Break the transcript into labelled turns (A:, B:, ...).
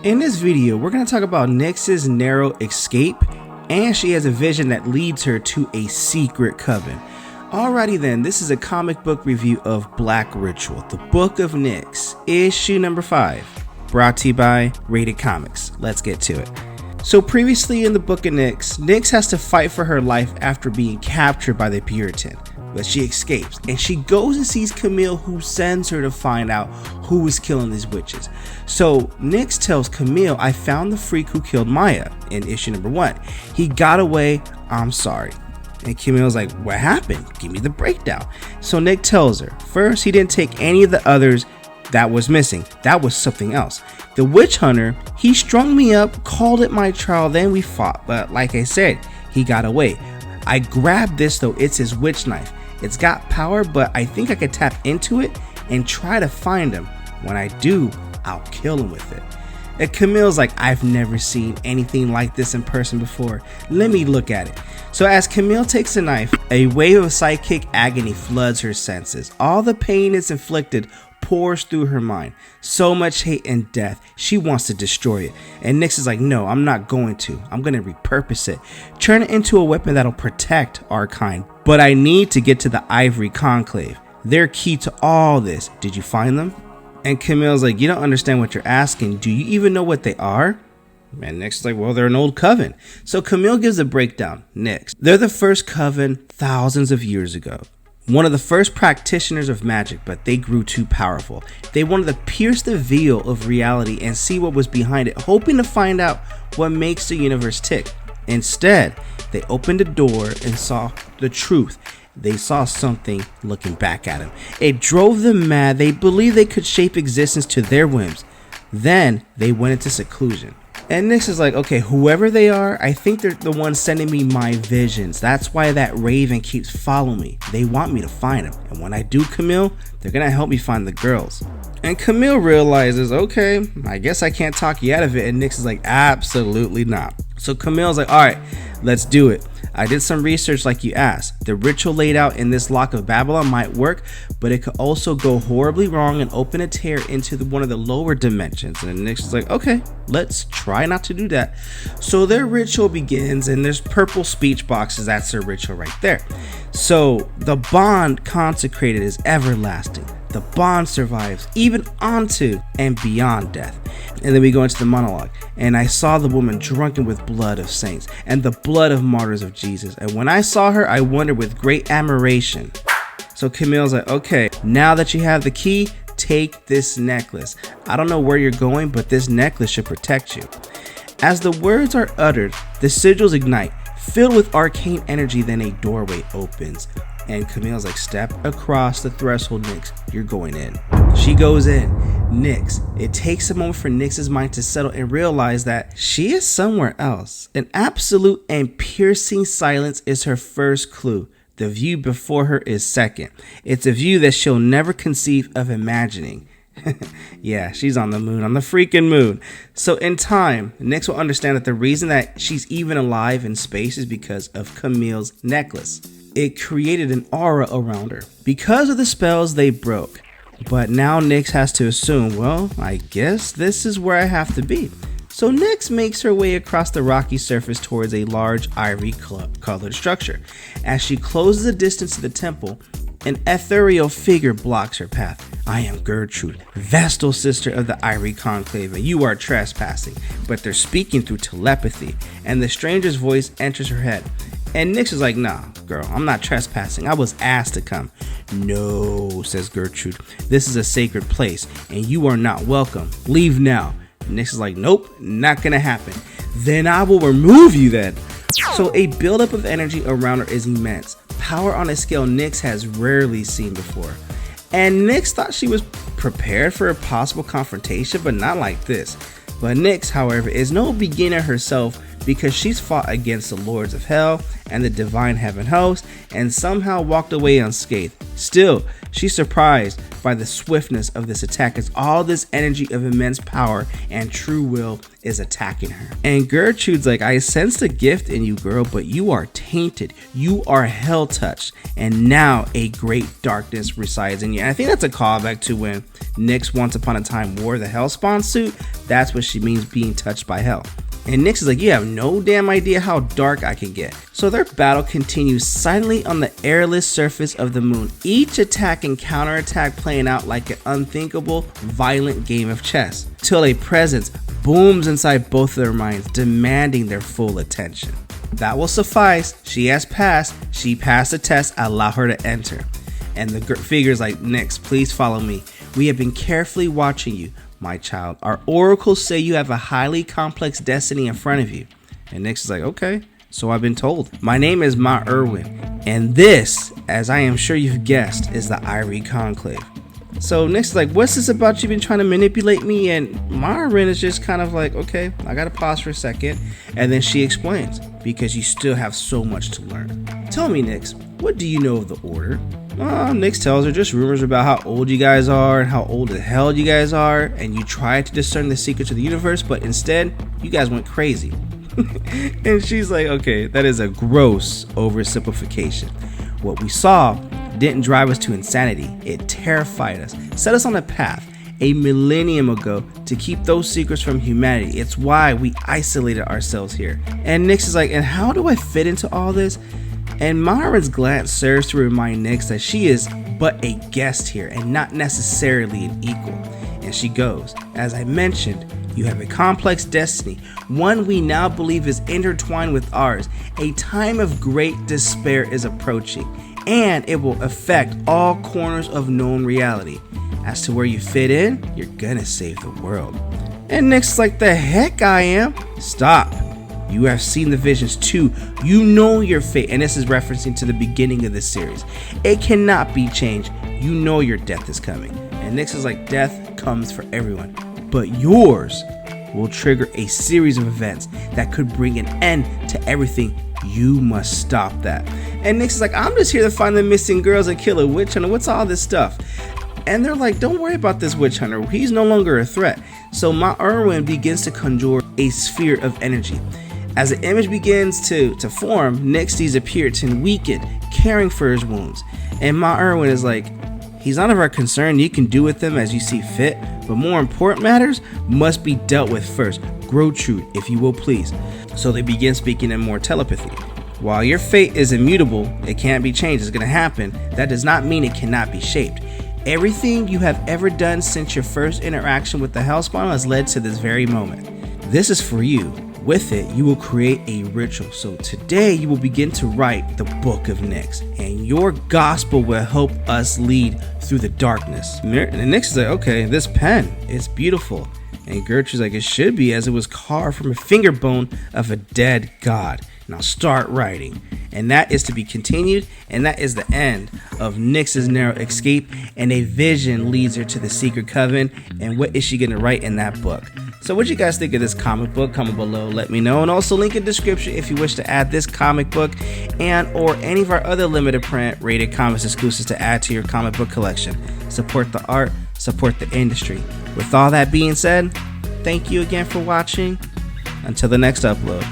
A: In this video, we're going to talk about Nyx's narrow escape, and she has a vision that leads her to a secret coven. Alrighty then, this is a comic book review of Black Ritual, the Book of Nyx, issue number 5, brought to you by RatedComics. Let's get to it. So previously in the Book of Nyx, Nyx has to fight for her life after being captured by the Puritan, but she escapes and she goes and sees Camille, who sends her to find out who is killing these witches. So Nyx tells Camille, I found the freak who killed Maya in issue number 1. He got away, I'm sorry. And Camille's like, what happened? Give me the breakdown. So Nyx tells her, first, he didn't take any of the others that was missing. That was something else. The witch hunter, he strung me up, called it my trial, then we fought. But like I said, he got away. I grabbed this though, it's his witch knife. It's got power, but I think I could tap into it and try to find him. When I do, I'll kill him with it. And Camille's like, I've never seen anything like this in person before. Let me look at it. So as Camille takes the knife, a wave of psychic agony floods her senses. All the pain it's inflicted pours through her mind. So much hate and death. She wants to destroy it. And Nyx is like, no, I'm not going to. I'm going to repurpose it. Turn it into a weapon that'll protect our kind. But I need to get to the Ivory Conclave. They're key to all this. Did you find them? And Camille's like, you don't understand what you're asking. Do you even know what they are? And Nyx is like, well, they're an old coven. So Camille gives a breakdown. Nyx, they're the first coven thousands of years ago. One of the first practitioners of magic, but they grew too powerful. They wanted to pierce the veil of reality and see what was behind it, hoping to find out what makes the universe tick. Instead, they opened a door and saw the truth. They saw something looking back at them. It drove them mad. They believed they could shape existence to their whims. Then they went into seclusion. And Nyx is like, okay, whoever they are, I think they're the ones sending me my visions. That's why that raven keeps following me. They want me to find him. And when I do, Camille, they're gonna help me find the girls. And Camille realizes, okay, I guess I can't talk you out of it. And Nyx is like, absolutely not. So Camille's like, all right, let's do it. I did some research like you asked. The ritual laid out in this lock of Babylon might work, but it could also go horribly wrong and open a tear into one of the lower dimensions. And Nyx is like, okay, let's try not to do that. So their ritual begins, and there's purple speech boxes. That's their ritual right there. So the bond consecrated is everlasting. The bond survives even onto and beyond death. And then we go into the monologue. And I saw the woman drunken with blood of saints and the blood of martyrs of Jesus. And when I saw her, I wondered with great admiration. So Camille's like, okay, now that you have the key, take this necklace. I don't know where you're going, but this necklace should protect you. As the words are uttered, the sigils ignite, filled with arcane energy. Then a doorway opens. And Camille's like, step across the threshold, Nyx. You're going in. She goes in. Nyx. It takes a moment for Nyx's mind to settle and realize that she is somewhere else. An absolute and piercing silence is her first clue. The view before her is second. It's a view that she'll never conceive of imagining. Yeah, she's on the moon, on the freaking moon. So in time, Nyx will understand that the reason that she's even alive in space is because of Camille's necklace. It created an aura around her because of the spells they broke. But now Nyx has to assume, well, I guess this is where I have to be. So Nyx makes her way across the rocky surface towards a large ivory colored structure. As she closes the distance to the temple, an ethereal figure blocks her path. I am Gertrude, Vestal sister of the Ivory Conclave, and you are trespassing. But they're speaking through telepathy, and the stranger's voice enters her head. And Nyx is like, nah, girl, I'm not trespassing. I was asked to come. No, says Gertrude. This is a sacred place, and you are not welcome. Leave now. Nyx is like, nope, not gonna happen. Then I will remove you then. So a buildup of energy around her is immense. Power on a scale Nyx has rarely seen before. And Nyx thought she was prepared for a possible confrontation, but not like this. But Nyx, however, is no beginner herself, because she's fought against the lords of hell and the divine heaven host and somehow walked away unscathed. Still, she's surprised by the swiftness of this attack as all this energy of immense power and true will is attacking her. And Gertrude's like, I sense the gift in you, girl, but you are tainted. You are hell touched, and now a great darkness resides in you. And I think that's a callback to when Nyx once upon a time wore the Hellspawn suit. That's what she means, being touched by hell. And Nyx is like, you have no damn idea how dark I can get. So their battle continues silently on the airless surface of the moon, each attack and counterattack playing out like an unthinkable, violent game of chess, till a presence booms inside both of their minds, demanding their full attention. That will suffice. She has passed. She passed the test. Allow her to enter. And the figure's like, Nyx, please follow me. We have been carefully watching you, my child. Our oracles say you have a highly complex destiny in front of you. And Nyx is like, okay, so I've been told. My name is Ma Erwin, and this, as I am sure you've guessed, is the Ivory Conclave. So Nyx is like, what's this about you been trying to manipulate me? And Ma Erwin is just kind of like, okay, I gotta pause for a second. And then she explains, because you still have so much to learn. Tell me, Nyx, what do you know of the Order? Nyx tells her just rumors about how old you guys are and how old the hell you guys are, and you tried to discern the secrets of the universe, but instead, you guys went crazy. And she's like, okay, that is a gross oversimplification. What we saw didn't drive us to insanity. It terrified us, set us on a path a millennium ago to keep those secrets from humanity. It's why we isolated ourselves here. And Nyx is like, and how do I fit into all this? And Myron's glance serves to remind Nyx that she is but a guest here and not necessarily an equal. And she goes, as I mentioned, you have a complex destiny, one we now believe is intertwined with ours. A time of great despair is approaching, and it will affect all corners of known reality. As to where you fit in, you're gonna save the world. And Nyx is like, the heck I am? Stop. You have seen the visions too. You know your fate. And this is referencing to the beginning of this series. It cannot be changed. You know your death is coming. And Nyx is like, death comes for everyone, but yours will trigger a series of events that could bring an end to everything. You must stop that. And Nyx is like, I'm just here to find the missing girls and kill a witch hunter. What's all this stuff? And they're like, don't worry about this witch hunter. He's no longer a threat. So Ma Erwin begins to conjure a sphere of energy. As the image begins to form, Nyx sees a Puritan weakened, caring for his wounds. And Ma Erwin is like, he's none of our concern. You can do with him as you see fit, but more important matters must be dealt with first. Gertrude, if you will please. So they begin speaking in more telepathy. While your fate is immutable, it can't be changed, it's gonna happen. That does not mean it cannot be shaped. Everything you have ever done since your first interaction with the Hellspawn has led to this very moment. This is for you. With it, you will create a ritual. So today you will begin to write the Book of Nyx, and your gospel will help us lead through the darkness. And Nyx is like, okay, this pen, it's beautiful. And Gertrude's like, it should be, as it was carved from a finger bone of a dead god. Now start writing. And that is to be continued, and that is the end of Nyx's narrow escape, and a vision leads her to the Secret Coven. And what is she going to write in that book? So what you guys think of this comic book? Comment below, let me know. And also link in the description if you wish to add this comic book and or any of our other limited print Rated Comics exclusives to add to your comic book collection. Support the art, support the industry. With all that being said, thank you again for watching. Until the next upload.